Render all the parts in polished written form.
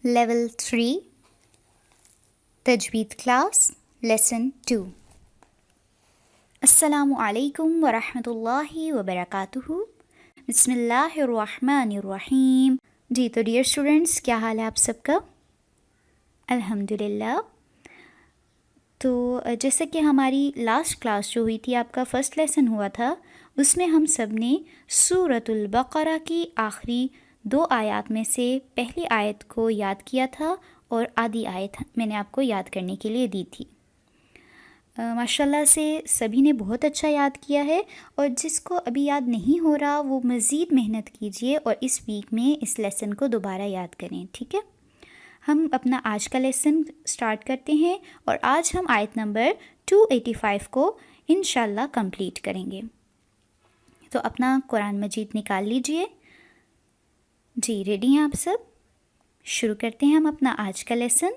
Level 3 Tajweed Class Lesson 2. Assalamu alaikum wa rahmatullahi wa barakatuhu. बिस्मिल्लाहिर्रहमानिर्रहीम. जी तो dear students, क्या हाल है आप सबका? अल्हम्दुलिल्लाह. तो जैसे कि हमारी लास्ट क्लास जो हुई थी, आपका फ़र्स्ट लेसन हुआ था, उसमें हम सब ने सूरतुल बक़रा की आखिरी 2 आयत में से पहली आयत को याद किया था और आधी आयत मैंने आपको याद करने के लिए दी थी. माशाल्लाह से सभी ने बहुत अच्छा याद किया है, और जिसको अभी याद नहीं हो रहा वो मज़ीद मेहनत कीजिए और इस वीक में इस लेसन को दोबारा याद करें. ठीक है, हम अपना आज का लेसन स्टार्ट करते हैं और आज हम आयत नंबर 285 को इंशाल्लाह कंप्लीट करेंगे. तो अपना कुरान मजीद निकाल लीजिए. जी रेडी हैं आप सब? शुरू करते हैं हम अपना आज का लेसन.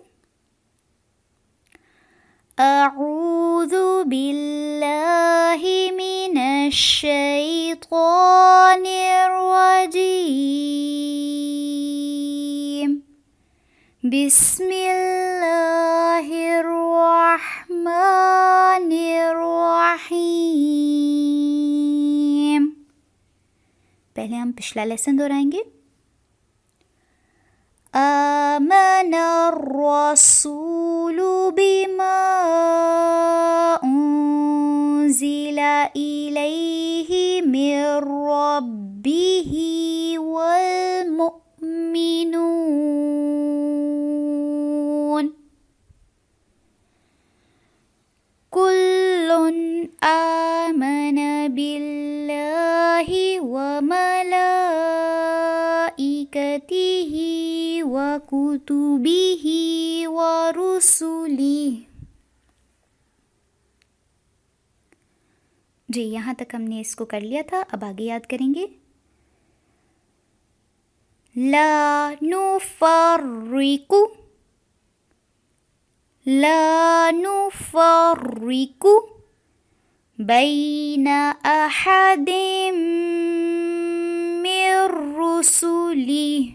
अऊज़ु बिल्लाहि मिनश शैतानिर रजीम. बिस्मिल्लाहिर्रहमानिर्रहीम. पहले हम पिछला लेसन दोहराएंगे. आमनर रसूलु बिमा उन्ज़िला इलैहि मिर रब्बिहि वल मुअ्मिनून कुल्लुन आमन बिल्लाहि व मलाइकतिहि व कुतुबिहि व रुसुलिहि. जी यहाँ तक हमने इसको कर लिया था. अब आगे याद करेंगे. ला नुफ़र्रिकु बैन अहदिम मिर रुसुलिहि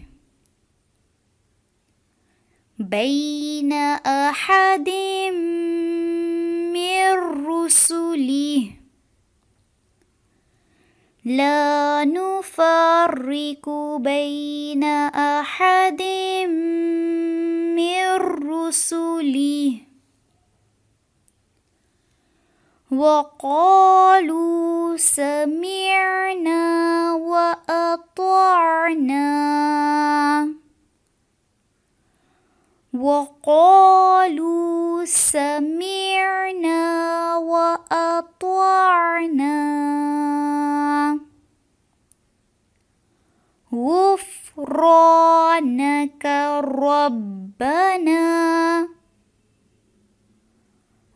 बैन अहदिम मिर रुसुलिहि ला नुफ़र्रिकु बैन अहदिम मिर रुसुलिहि वक़ालू समिअना व अतअना वक़ालू समिअना व अतअना गुफ़रानक रब्बना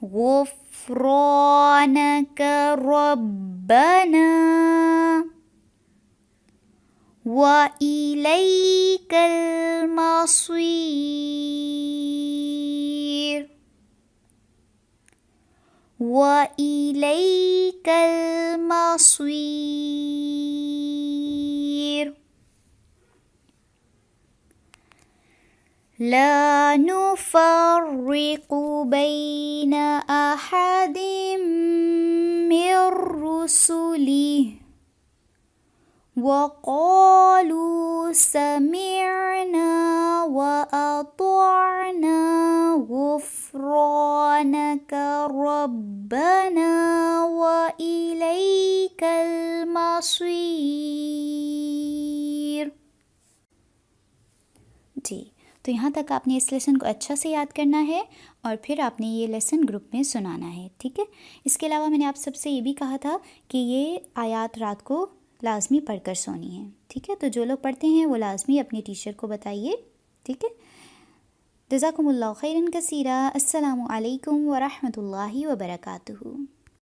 गुफ़रानक रब्बना व इलैकल मसीर व इलैकल मसीर. ला नुफ़र्रिकु बैन अहदिम मिर रुसुलिहि वक़ालू समिअना व अतअना गुफ़रानक रब्बना व इलैकल मसीर. जी तो यहाँ तक आपने इस लेसन को अच्छा से याद करना है और फिर आपने ये लेसन ग्रुप में सुनाना है. ठीक है, इसके अलावा मैंने आप सबसे ये भी कहा था कि ये आयत रात को लाजमी पढ़कर सोनी है. ठीक है, तो जो लोग पढ़ते हैं वो लाजमी अपने टीचर को बताइए. ठीक है, जज़ाकुमुल्लाहु खैरन कसीरा. अस्सलामु अलैकुम व रहमतुल्लाहि व बरकातुहू.